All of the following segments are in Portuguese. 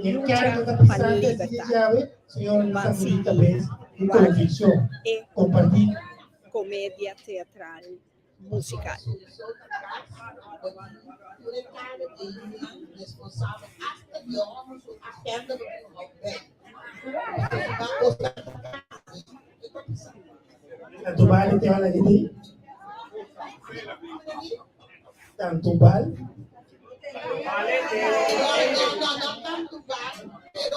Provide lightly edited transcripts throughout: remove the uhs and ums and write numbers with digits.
Incarico da Pisante Chiave, signor Sandrita Bez, in televisione, compartito. Comedia teatral musical. Tanto vale te van a decir. Tanto vale. No tanto vale, pero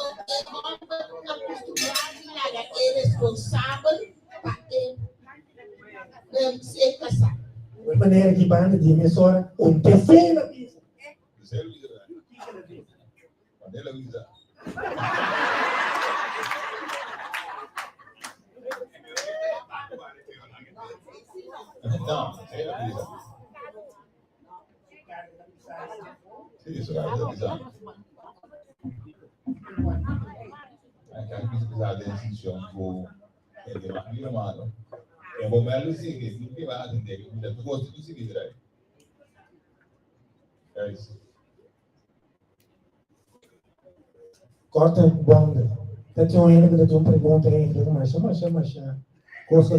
é responsável para ser casado. De maneira que banda de emissora, terceira vez. Não, isso vai avisar. Kami bisa din sisyon ko hindi mano. E mo melo sige, hindi ba din dito. Dito ko sige dai. Guys. Corta banda. Tá tinha ainda que eu pergunta aí, mas coisa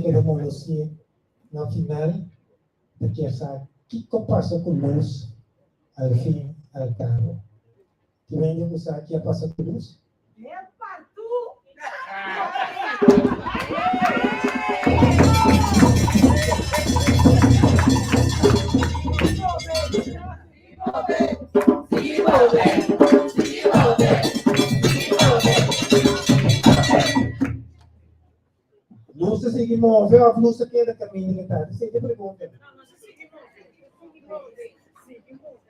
que eu você na final de que essa que passa com luz ao fim ao cabo. Que vem de usar que passa com luz. Luz se move, a luz queda caminho, tá? Você te pergunta.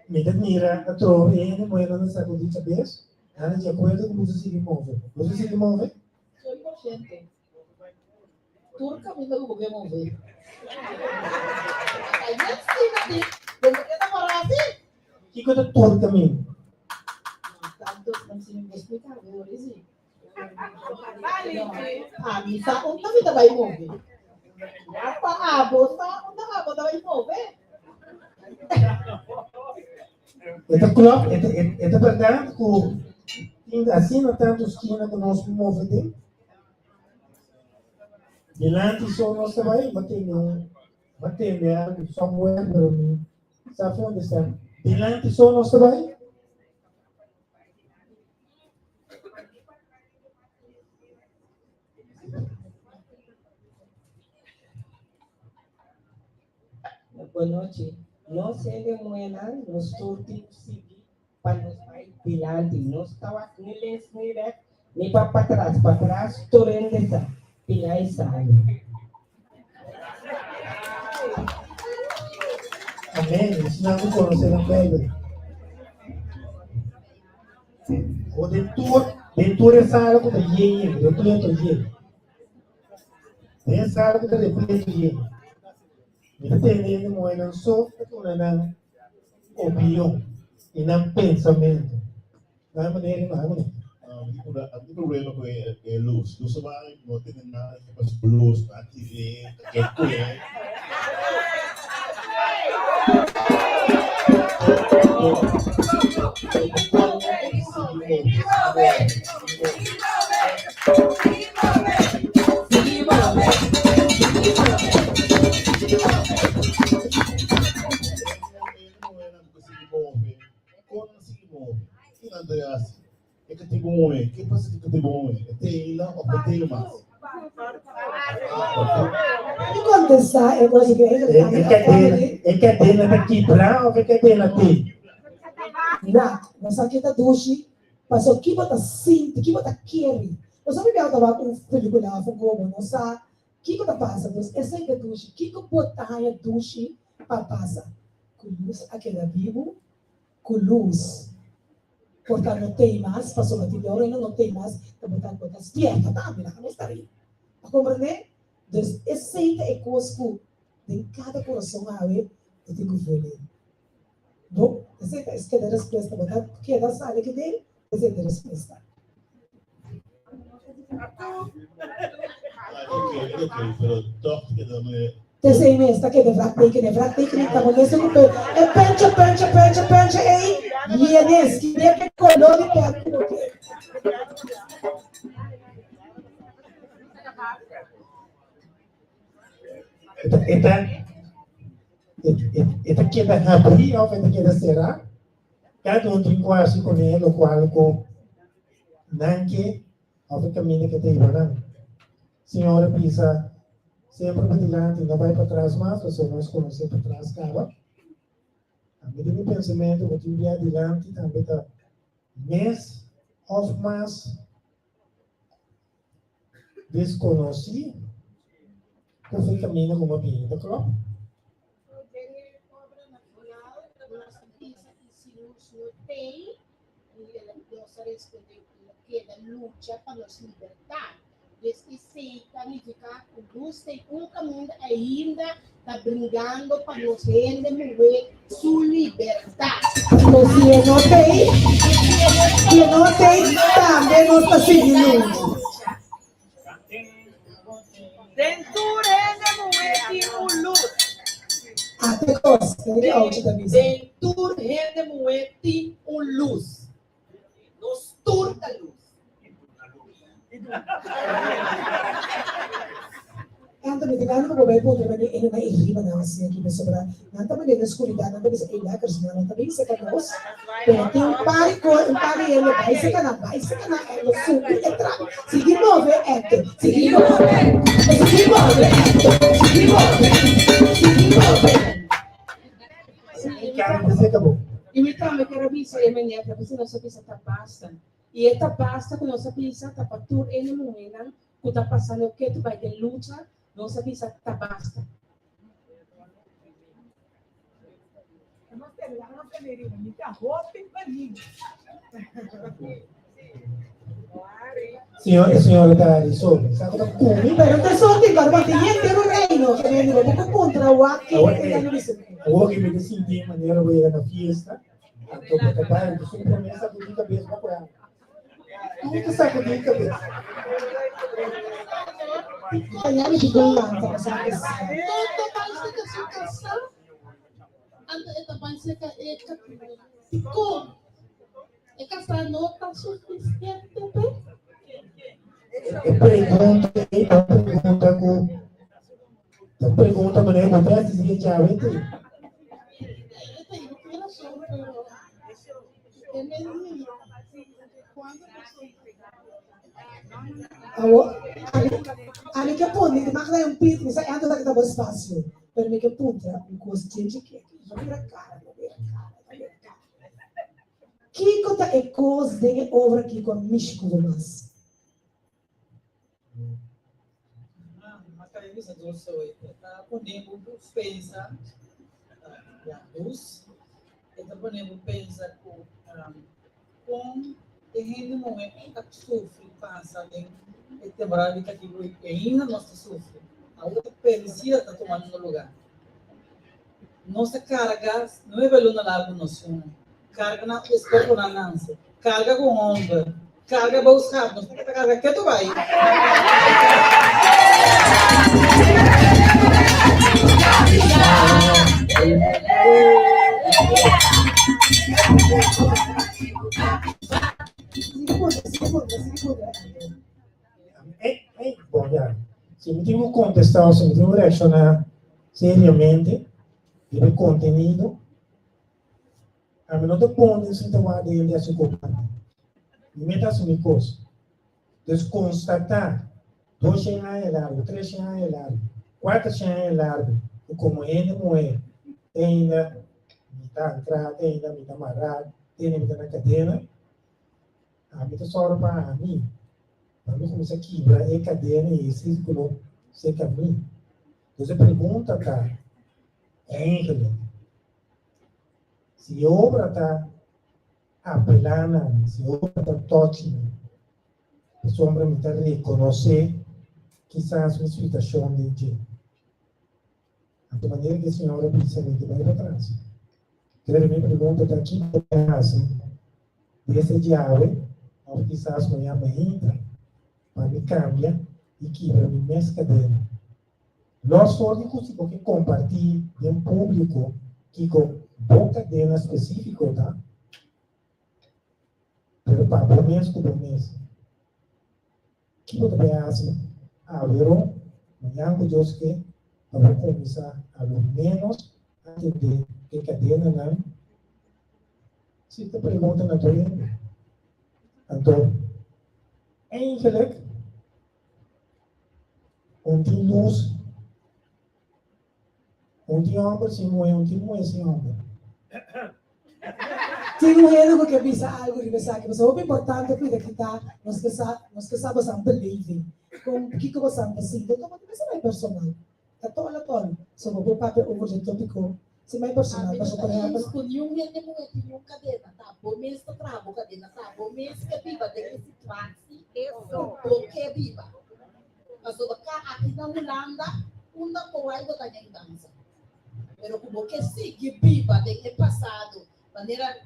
Mira, a trove, ele moeda não sabe de cabeça. Ana de acordo com luz se move. Luz se move? 100%. Tudo caminho do governo mover. Aí ensina de que namorar assim? Que coisa todo caminho? Tanto não se me explicar, eu disse. Ah, mi sa kung kami na ba mover? Paabot sa kung na ba mover? Esta clock, esta verdade que assim não tanto esquina que nós movemos. Delante só nós vai batendo algo somewhere, sabe onde está? Delante só nós vai. Boa noite. Nós ele moena, nós tortimos seguir para nos vai dilante. Nós estava neles nem para trás, torrendo essa pilai sai. Amém. Isso não conhece a Bíblia. O dentro é sala com dinheiro, dentro é dinheiro. É sala com dinheiro. Entendendo moena só na opinião e no pensamento. Da maneira Aqui problema com a luz. Luz vai, não tem nada que fazer com luz, na TV, que coisa. É que tem bom homem. Quem passa que tem bom homem? É ter ela ou é ter mais? E contestar é coisa que É que tem na quebrar ou é que tem na ti? não, nós aqui da duche, mas o que bota sinto, que bota querer. Eu só me vejo tava com película, como não sabe, que bota passa, mas é sempre duche, que bota a duche para passar. Com luz, aquele vivo, com luz. Portanto, não tem mais, passou a TV, agora não tem mais, está botando botar despierta, tá? Mira, não está aí. A compreender? Então, esse é coisa que em cada coração há, eu tenho que ver. Bom, esse é a resposta, botar, que é da sala que tem, esse é a resposta. Ok, pero toque que dá uma Esse é mesmo, que é de vrac, que está nesse grupo. É pencha, aí. E é nesse, que é que colou de perto. Esta queda abrir ou esta queda será? Cada tem quase com ele, o qual com nanque, ou caminho que tem, não? Senhora pisa sempre para diante, não vai para trás mais, você não conhece para trás, cara. A mim tem pensamento que tu ia adiante, também está mês ou mais desconhecido, que você caminha como a pinta, claro? Tem, nossa responder que é luta para nos libertar. Esse significa que Deus tem caminho ainda está brigando para nos render sua liberdade. Se não tem, também não está seguindo. Denture de mueti ulus. Até coisa, que é outra da visão. Dentur rende mueti luz. Nos turta luz. Antes de ganhar o bebê, ele vai irritar na assim aqui sobrar. Não tá mais na escuridão, não precisa ir lá, que não tá bem seca nós. Tem um par ele vai seca na, ele sube entra. Seguir mover, seguir mover. E então, eu quero dizer, eu me lembro que nossa pizza tá pasta. E esta pasta com nossa pizza tá para tudo em um momento que tá passando o que tu vai ter luta, nossa pizza tá pasta. Senhora está ali sobre, sabe? Pero te sorti para mantenere un reino che viene dopo contra o a che Agora que me decidi de maneira eu ia na fiesta, estou para trabalhar, eu sou promessa de cabeça para ela. Nunca sabe de cabeça. Italiani di Golanda, ma sa che Essa nota suficiente, bem? Pergunta, maneira como é que já vem. a che pone di magari un pizzo, sai, anche da che spazio, per me che punta un costante che non era cara. Que conta é coisa de obra que com Michigan mas. Mas a revista do Sol está podendo pensar luz, está podendo pensar com terreno momento que sofre passa em temporada que ainda não se sofre. A outra perícia está tomando no lugar. Nossa carga não é pelo na largo noção. Carga na escola na lança, carga com onda, Carga ba os carros? Carga que tu vai? Bom, já. Se me tenho contestar, se me tenho reaccionar seriamente, de conteúdo, a mim não te põe se te vai de a se culpar. Me meta assumir coisa. Desconstatar 2 anos é largo, 3 anos é largo, 4 anos é largo, e como ele não é, ainda me está entrada, ainda me está amarrado, ainda me está na cadeia, a mim está só para mim. A mim começa a quebrar a cadeia e círculo sem caminho. Então, a pergunta está, Ângela, se a obra está apelando, se a obra está tocando, a sombra me está reconhecer quizás uma situação de gente. De maneira que a senhora precisa de vai para trás. Então, a minha pergunta está aqui, assim, desse diálogo, ou quizás amanhã entra, para me cambiar e quebra minha mesma cadeira. Nós só conseguimos que compartilhar em público que com boa cadeira específica, tá? Pero para o mês com o mês. Que você vai fazer? Verão, amanhã com Deus que vamos começar a lo menos a entender que cadeira não. Se te pergunta na tua língua, então, eigenlijk die luz, die amper, se moe esse amper. Tem erro que pensa algo e pensa que é importante que tá nós que sabemos a believe com que você está sentindo então você é mais personal tá todo so vou papel over the tópico se mais personal para só para escolhi um dia de mulher que nunca dena tá bom mês tá bravo cadena tá bom mês que viva de situação porque viva mas o cá aqui na Holanda uma coisa botar em dança pero como que sigue viva de passado maneira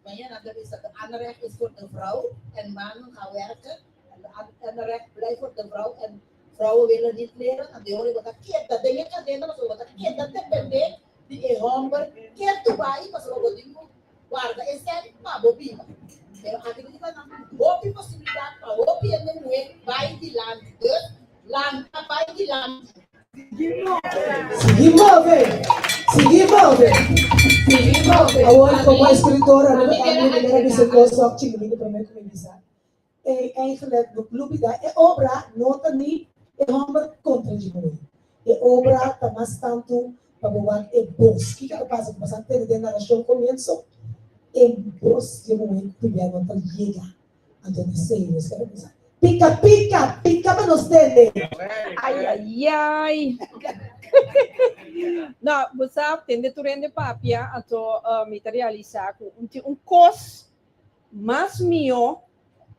banyak ada bisa ander recht is voor de vrouw en mannen gaan werken en ander recht blijft voor de vrouw en vrouwen willen niet leren en die horen wat kiet dat dingen kan delen maar zo wat kiet dat depende die honger kiet tu vai mas lo digo guarda esse é uma bobina pero aqui não vai não bobi possibilidade para bobi é não é vai de land vai de land Seguimos. Agora, como escritora, a minha visão que eu prometo me dizer. Eigenlijk de clube da obra nota niet homem contra de mim. Obra tá mais tanto para botar bos. Que passa que passar ter dentro da relação começo bos de mim que já não tá chega. Então sei, mas quero dizer. Pica para nós ter. Ai. Não, você tem de turende papia ato me realizar com cos mais mio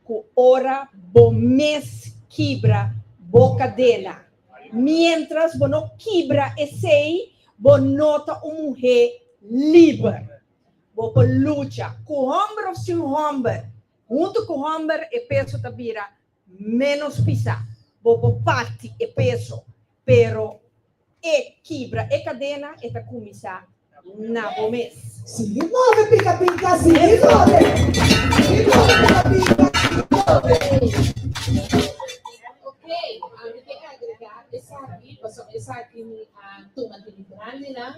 com hora bo mês quebra boca dela. Mientras bo não quebra esse bo nota mulher livre. Bo por luta com homem ou sem homem. Junto com homem e peso da vira menos pisar. Bo parte e peso, pero e quebra e cadena e tá começar na mês. Se move, pica, se move. Ok, a gente quer agregar essa aqui a turma de grande lá.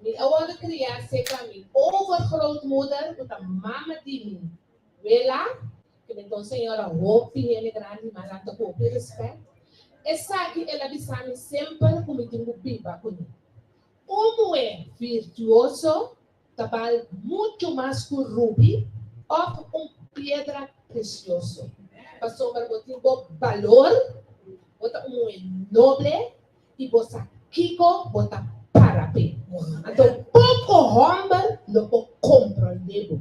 Me agora criar se para mim overgrootmoeder com a mama de mim. Vê lá que então senhora roupa ele grande mas ela com respeito. Essa aqui ela diz sempre como tenho pipa com ele. Como é virtuoso, trabalha muito mais com rubi ou com pedra preciosa. Passou para botar valor, botar nobre e botar kiko, botar parapé. Então, pouco homem não pode compreender.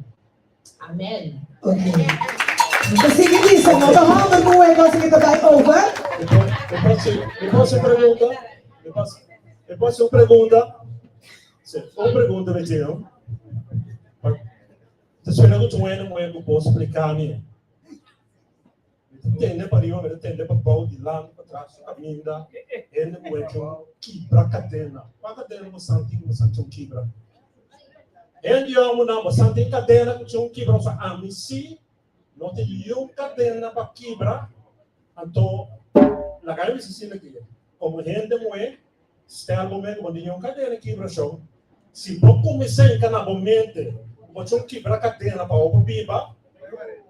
Amém. Então, se que diz, não tá homem com o negócio que tá daí over. Eu posso perguntar? Eu posso perguntar? Uma pergunta, Betino. Tá esperando que eu posso explicar a mim. tende para riba, tende para pau de lá para trás, caminda, ele não é que quebra cadena. Para cadena no santinho quebra. Ele é uma santinho cadena que um quebra só a mim se não tem um cadena para quebra, então la cara se sina aqui. Como gente moe, está no momento onde um cadena quebra só. Se vou começar em cada momento, vou quebra cadena para o biba.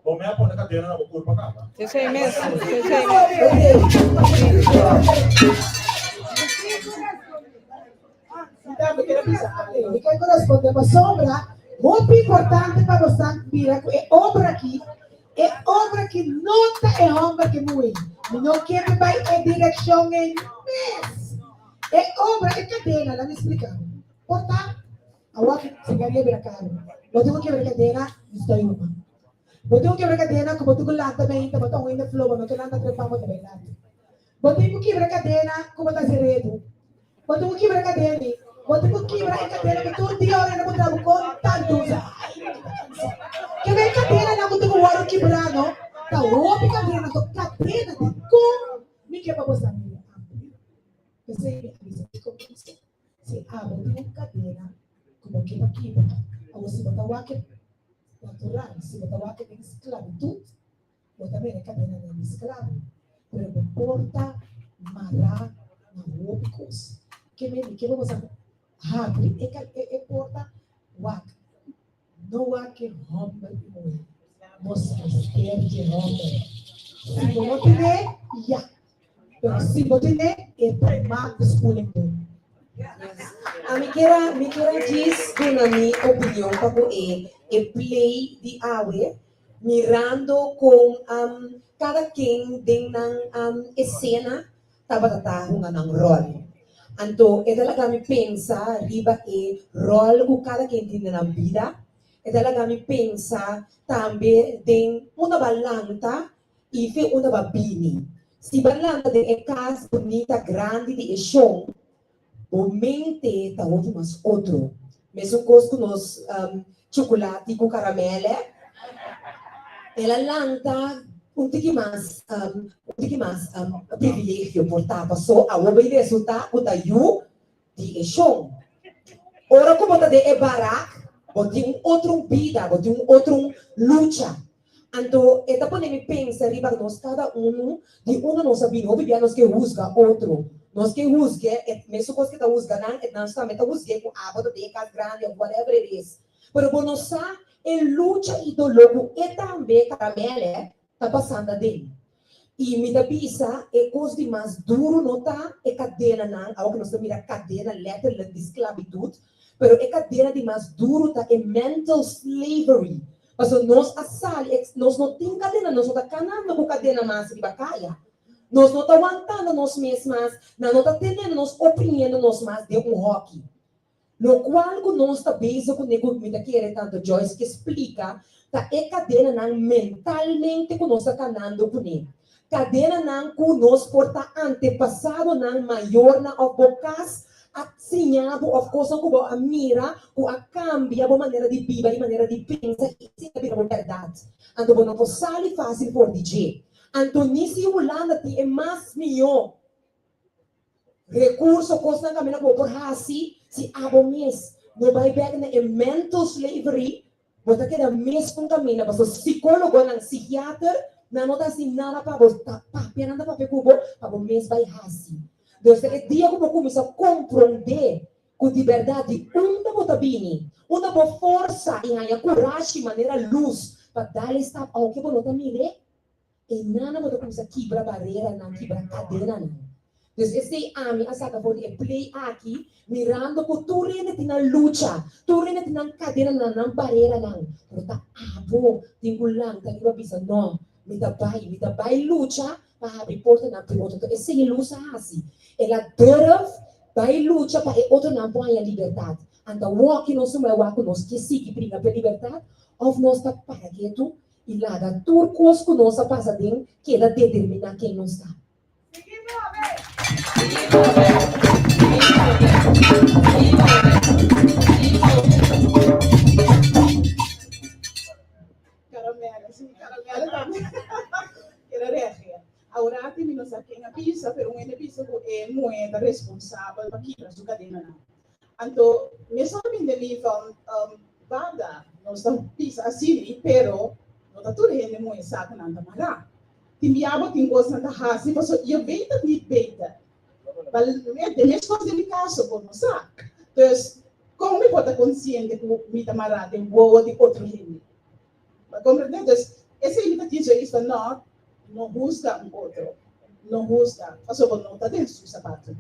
Vou me apoiar na cadeira na curva cá. Você sei mesmo, você sei mesmo. E quem corresponde para sombra, muito importante para você virar é obra aqui. É obra que nota é obra que muito. Não quer vai é direção em mês. É obra é cadena, lá me explicar. Portanto, a outra chegaria para cá. Botou que a cadeira está em uma. Botou que a cadeira como tu lá também, tá botou ainda flow, não quer nada trepar muito bem lá. Botou que a cadeira como tá seredo. Botou que a cadeira, botou que a cadeira que todo dia ora não botar com tanto. Que vem cadeira na botou o ouro quebrado, tá outra cadeira na cadeira com me que para você. Você se abre uma cadeira como que quebra. A você botar o que natural, se você vai ter esclavitud, você também é cadeia de escravo, mas não importa marrar na outros. Que vamos abrir é porta wak, não wak romper e morrer, nós perde romper. Se você não tiver, já, mas se você tiver, é tomar escolhendo. A me queira diz na minha opinião para e play de awe mirando com cada quem tem na escena tava nang rol. Então, é talaga me pensa riba e rol o cada quem tem na vida. É talaga me pensa também tem uma balanta e fe uma babini. Se balanta de casa bonita grande de chão, o mente tá outro mas outro. Mesmo coisa com nós chocolate com caramelo, ela lanta um pouquinho mais privilégio portar só a obra resulta o da you de chão. Ora como tá de barak, botem outro vida, botem outro luta. Então, é da me pensa riba nós cada de nós sabemos, obviamente nós que juzga outro. Nós que juzga, mesmo coisa que tá juzgando, nós também tá juzgando com a boda de casa grande, whatever it is. Pero quando nós é luta ideológica e também caramelo tá passando dele. E me dá pisa é coisa de mais duro não tá é cadeia não, algo que nós mira cadeia letra de esclavitud, pero é cadeia de mais duro tá é mental slavery. Mas nós nós não tem cadeia, nós não tá canando com cadeia mais de bacaia. Nós não estamos aguentando nós mesmos, não estamos tendo nós oprimindo nós mais de rock. No qual nós está base com o que quer tanto Joyce que explica, tá é cadeia não mentalmente que nós está canando com ele. Cadeia não que nós porta antepassado não maior na bocas asinhado of coisa que a mira, que a cambia a maneira de viver, a maneira de pensar, e se a verdade. Então não é fácil por DJ. Antoni si Holanda ti é mais melhor recurso coisa na caminho por hasi si abo mes no vai back na mental slavery bota que da mes com caminho mas o psicólogo não psiquiatra não nota assim nada para botar papel nada para cubo para o mes vai hasi então é dia como começa a compreender com de verdade da bota bini da boa força e a coragem maneira luz para dar esta ao que bota mire e nada pode começar a quebrar barreira, não quebrar cadeira, não. Então, esse ami a saca pode play aqui, mirando que tu rende tem na luta, tu rende tem na cadeira, não barreira, não. Pero tá abo, tem gulang, tá iba bisa, não. Me dá vai luta, para abrir porta na outro. Então, esse é luta assim. Ela deve vai luta para outro não põe a liberdade. Então, o que nós somos, o que nós que sigue briga pela liberdade, ou nós tá para que tu e lá da turcos que nós passadinho que ela determina quem não está. Caramelo, sim, caramelo também. Quero ver. responsabel para kibra suka din na. Anto, mesmo kami dali from banda, nós estamos pisa assim, pero não tá tudo ainda muito sabe não tá mara. Timbiabo tem gosto na hasi, mas eu beita niet beita. Mas de mesmo coisa de caso por não sabe. Então, como me pode consciente que me tá mara tem boa de outro gente. Mas compreende? Então, essa imitação é isso não busca um outro. Não busca, mas eu não tá dentro do sapato.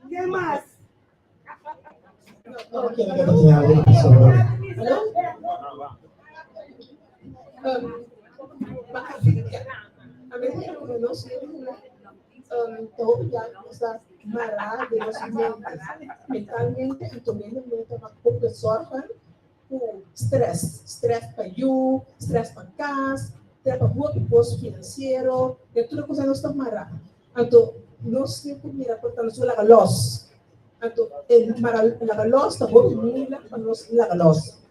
¿Qué más? No quiero que te hable, por favor. A veces reconoce todo ya está marado de los mentes, mentalmente y también en mente para poder sorgen por stress para you, stress para casa, stress para o imposto financeiro, e tudo coisa não está marado. Então, nós temos que mirar por tanto sobre a luz. Então, a luz está muito mila para nós a luz,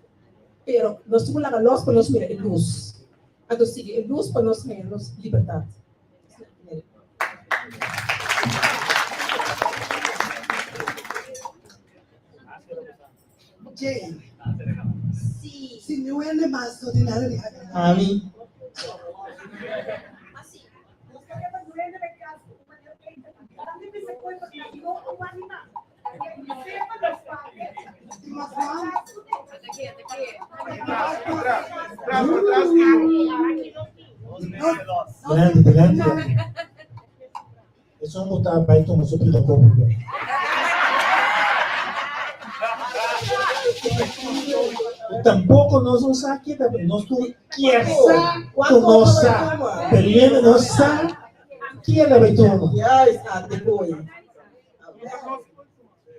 pero nós temos a luz para nós mirar a luz. Então, sigue a luz para nós menos liberdade. Jane, si no es más ordinario, A mí, grande. Eso no está baito como su pito como. Tampoco nos usa aquí, no quiere conocer, pero él no sabe quiere baito. ya está de boy.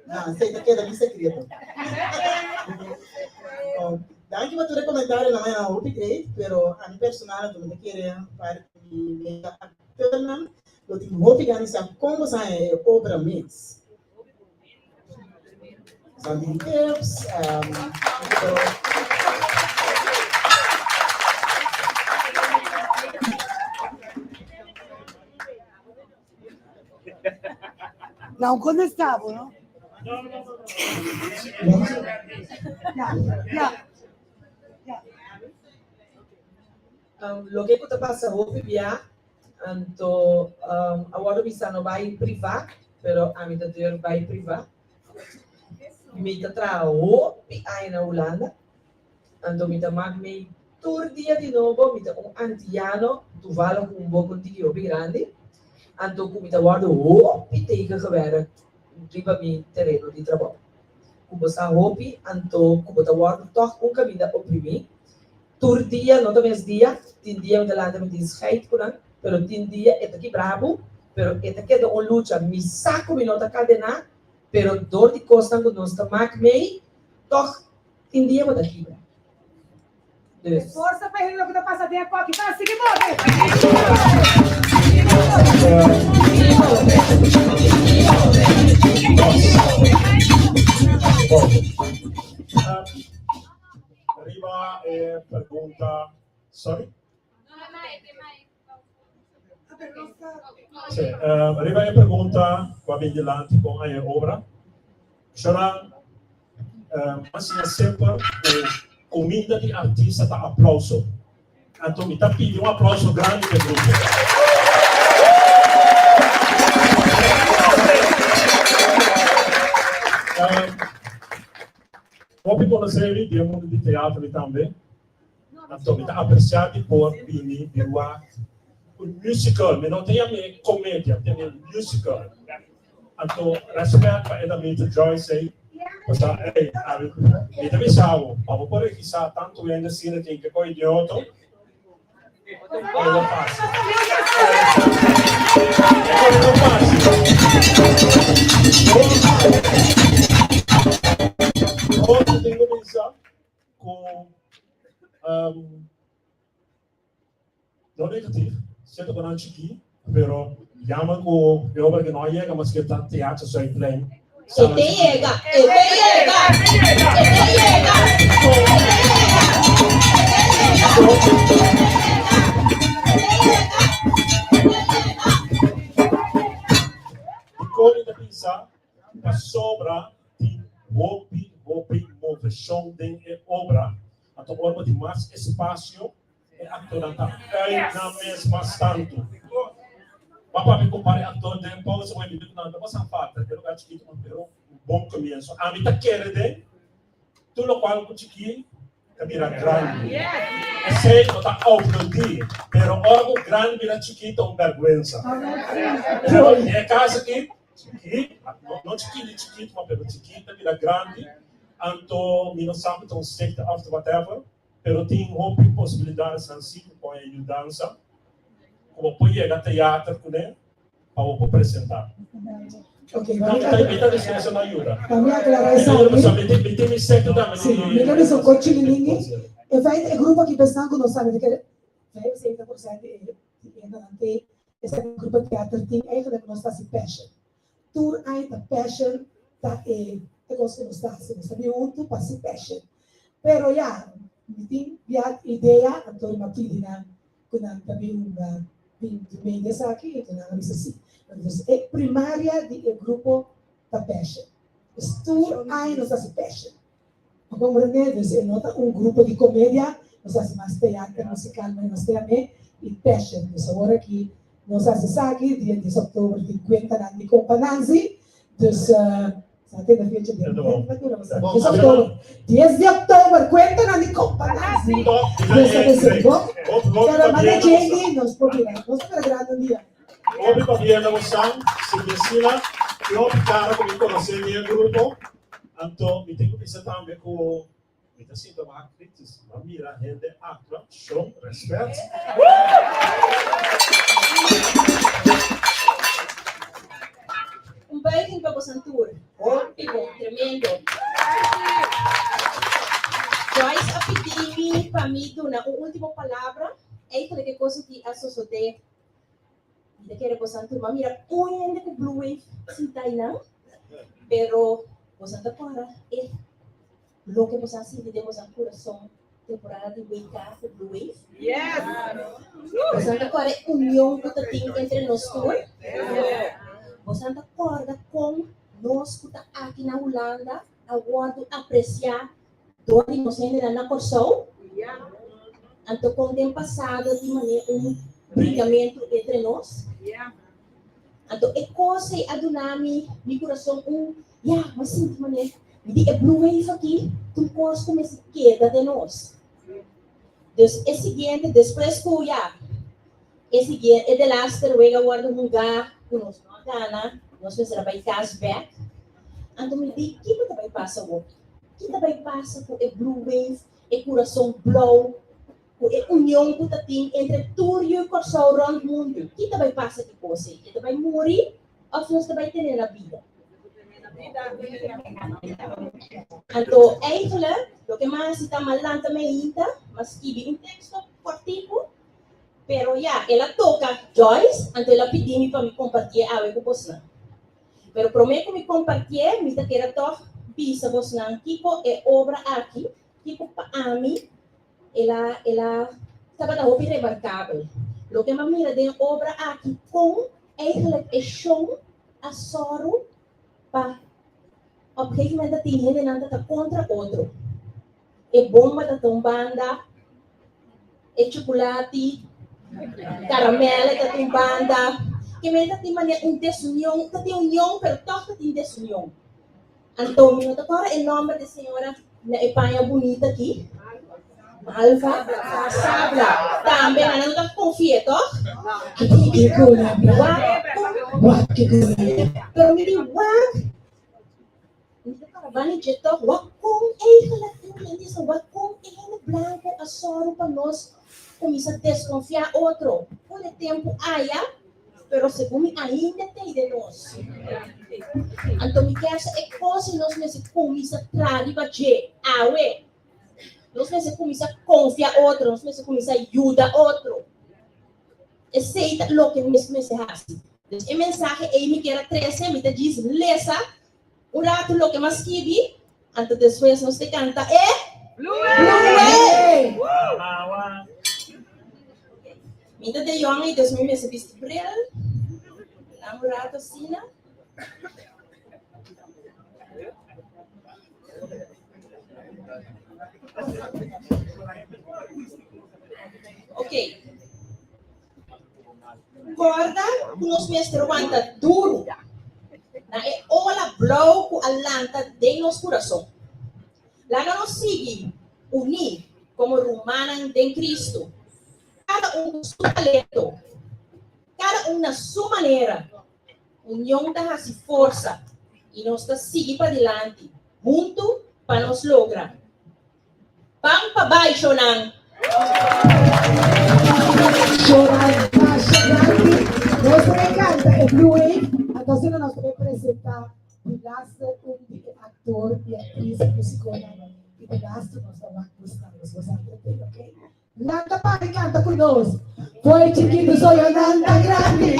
No, sei que queda ali segredo. Danke por tu comentário na minha upgrade, pero a mim personal eu não queria para me tornar, eu tenho uma organização como sai obra mix. Something tips, Não, quando estava, não? Lo que está passando hoje via, então agora bisa no vai privat, pero a mim tá vai privat. Me tá trabalhando aí na Holanda, então me tá mag tour dia de novo, me tá antiano, tu valo com contigo bem grande, então me tá guardo e tem que gewerkt, riba mi terreno di trabalho. Como sa hopi, então como tá guardo toch caminho oprimi. Tour dia, não também dia, tin dia onde lá também diz scheid com pero tin dia é aqui brabo, pero é aqui de luta, me saco me nota cadena, pero dor de costa quando nós tamak mei, toch tin dia vou aqui brabo. Força para ele não poder passar tempo aqui, tá? Seguimos! Arriva pergunta, sorry? Sì, arriva e pergunta qua vigilante con a obra. Sarà assim sempre comida de artista tá aplauso. Então me tá pedindo aplauso grande do grupo. Hopi conoscevi di mondo di teatro também. Então me tá apreciado por Bini de un musical, mas não tem a minha comédia, tem um musical. Então respeito para a minha Joyce aí. Basta, e também sabe, vamos por aqui, sabe, tanto ainda assim, tem que pôr idiota. Não passa. Não passa. Hoje tenho que pensar com não negativo, certo para não chiqui, pero chama com eu porque não é que mas que tá teatro só em pleno. Este llega. Como ainda pensar, a sobra de roupa movimentação de obra, a forma de mais espaço e ator na mesma tanto. Papá me compare ator de pausa uma vida não dá passar falta, eu não acho que um bom começo. A mim tá querendo tudo o qual eu chiqui vira grande. É sei que tá aplaudir, pero algo grande vira chiquito uma vergonha. É caso que chiquito, não chiquito, mas chiquito vira grande. Anto, não sabe tão certo after whatever, pero tem uma possibilidade sensível com a dança. Como pode chegar teatro com ele, para apresentar. Ok, Então, está discussão ajuda. Vamos aclarar essa aqui. Tem certo também. Sim, mira isso, cochilingue. E vai o grupo aqui pensando, não sabe, que 60% esse grupo de teatro tem eigenlijk não está se passion. Tour ainda passion tá coisa que não está se sabe junto para se passion. Pero já, tem a ideia, então uma pedida, quando também bem dessa aqui, então não é assim. É primária do grupo da passion. Tour ainda não está se passion. Como é nota grupo de comédia, nós fazemos mais teatro musical, mas nós temos e passion. Então agora que nós fazemos aqui, dia 10 de outubro, de 50 anos de companhia, dus até da fecha de 10 de outubro, 50 anos de companhia. Pero mas gente, nós podemos agradar um dia. Hoje também na moção, se ensina, eu cara como conhecer meu grupo, então me tenho que pensar também com me sinto mais crítico, mas mira gente atra, show, respeito. Bem para você tour. Ótimo, tremendo. Joyce, a pedir para mim uma última palavra. É aquela coisa que a sociedade quer você tour. Mas mira, onde que Blue Wave se está não? Pero você está fora. É lo que você assim videmos a coração temporada de Wake Up Blue Wave. Yes. Você está fora união que tem entre nós tour. Você acorda com nós que está aqui na Holanda, aguardo apreciar onde nós ainda na Corsol. Então, com o tempo passado, de maneira brilhamento entre nós. Então, é coisa a donami, meu coração, mas sim, de maneira, é Blue Wave aqui, tu coisa como se queda de nós. Então, é seguinte, depois que é seguinte, é de last, eu aguardo um lugar, nós nós vamos trabalhar cashback. Então, me diz, o que vai passar o que vai passar com o Blue Wave, o coração blow, com a união que tem entre tudo e o coração around o mundo. O que vai passar com você? Que vai morrer ou nós vai ter na vida? Então, eigenlijk, o que mais está malando também ainda, mas que um texto cortico. Pero ela toca Joyce, então ela pediu para me compartilhar algo com você. Pero prometo me compartilhar, me quero tocar pisa você que é obra aqui, que para mim ela estava na obra remarcável. O que me mira de obra aqui com é chão a soro para objetivamente tem gente nada contra outro. É bomba da tombanda, é chocolate, caramelo da tumbanda, que mesmo tem maneira desunião, tem união, pero toca tem desunião. Então, meu agora em nome da senhora na Espanha bonita aqui, Alfa, Sabla, também ela não confia, toh? Que coisa, what que coisa? Pero me diz what? Então, caravana de toh, what com eigenlijk isso, what com branco a soro para nós começa a desconfiar outro. Por tempo pero segundo ainda tem de nós. Então, me quer é coisa nós começa a trazer para nós começa a confiar outro, nós começa a ajudar outro. Aceita o que nós fazemos. Então, a mensagem é me quer trazer, me diz, lesa, Un rato lo que más quiere, antes después nos te canta, Blue Wave. Mita de Young y después me se viste bril. Un rato sina. Ok. Corda com os mestres aguenta duro. Na é ola blow com a lanta de nos coração. Lá não sigue unir como romana de Cristo. Cada um com seu talento. Cada um na sua maneira. União da se força e nós está seguir para diante. Junto para nos lograr. Pang pa baixo nang. Nos encanta el Blue Wave, entonces nos representa diversos actor y actriz musical y diversos nos van a gustar, nos van a entretener, ¿ok? Nanda para canta con nos, fue chiquito soy Nanda grande.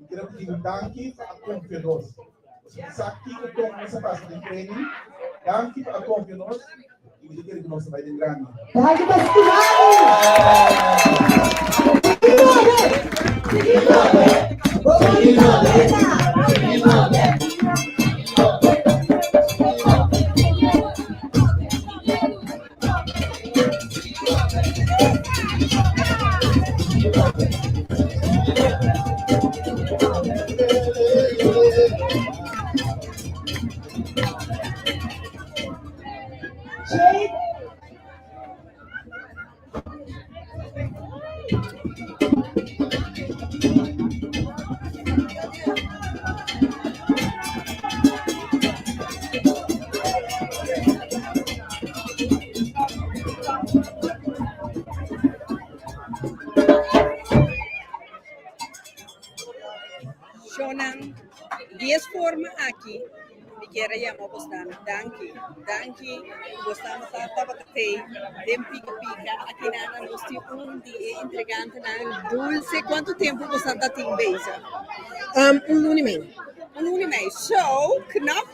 quero pedir um danke para acompanhar nós. Você sabe que eu estou nessa fase de training, danke para acompanhar nós e eu quero que nós vai de grande. Danke, Shonan, 10 forma aqui. Me quero chamar bastante. Danke. Gostamos tanto de ter. Tem pica. Aqui na nós temos dia entregante na dulce. Quanto tempo você está tem beijo? Lune e meio. Lune e meio. So, knap.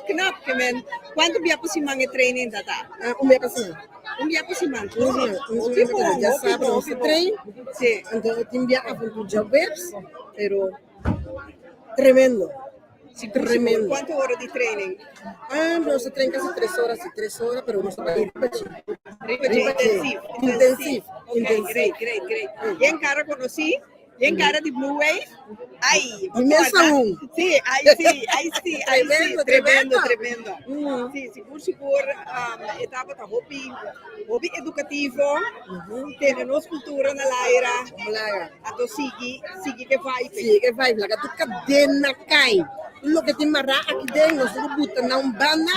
Quanto dia para se manter training data? Dia para semana. Dia para semana. Que bom. Já sabe, você treina. Sim. Então, tem dia a fazer job webs, pero tremendo. Sí, tremendo. ¿Cuántas horas de training? Nós treinamos casi 3 horas, pero nós trabalhamos intensivo. Okay, great. Y en cara conocí, y en cara de Blue Wave, ahí. Sí, ahí sí. Tremendo. Sí, seguro, etapa de hobby educativo, tenemos cultura na Laira, ato sigue que vai. Sigue que vai, laga tu cadena cai. Lo que te marra aqui dentro, nós vamos botar na umbanda,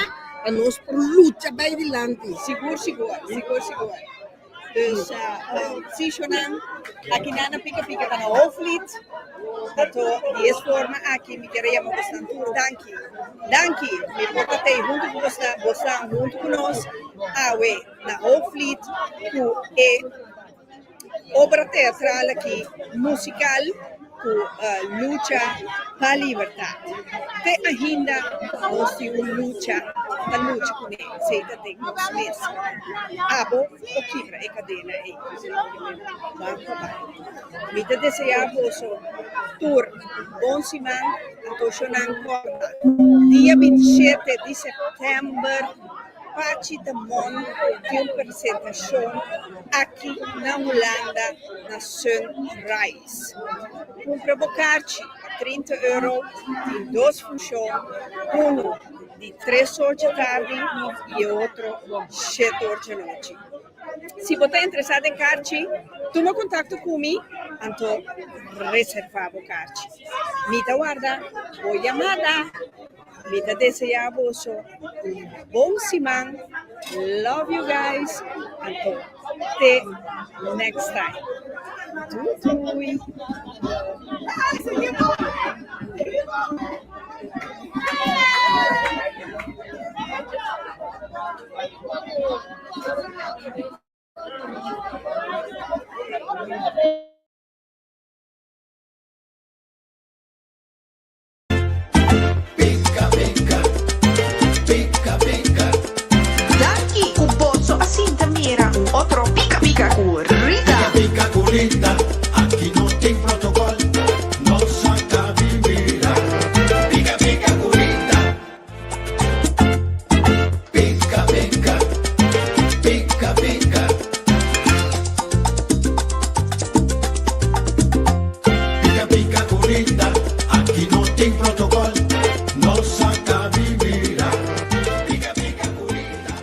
a nós por luta vai adiante. Seguro. Dus, zie Shonan, aqui na pica tá na Hoflit, dato 10 forma aqui, me queremos bastante. Danke, me porta te junto com você, junto conosco, na Hoflit, que é obra teatral aqui, musical, com luta para a liberdade. Te ainda nós temos luta com ele, seita tem nós mesmos. Abo, o quebra é cadeia aí. Vamos lá. Me desejamos tour bom semana, Shonan Corta. Dia 27 de setembro, parte da Mon tem uma apresentação aqui na Holanda, na Sunrise. Compra bocarte a 30 €, tem 2 funções, de 3 horas da tarde e outro 7 horas da noite. Se você está interessado em carte, toma contato comigo, então reservar o carte. Me guarda, boa chamada. Me desejamos bom semana. Love you guys. Until the next time. Tui. Daqui o bolso assim da mira, outro pica corrida. Pica corrida, aqui não tem protocolo, não saca vivira. Pica corrida. Pica. Pica corrida, aqui não tem protocolo, não saca vivira. Pica corrida.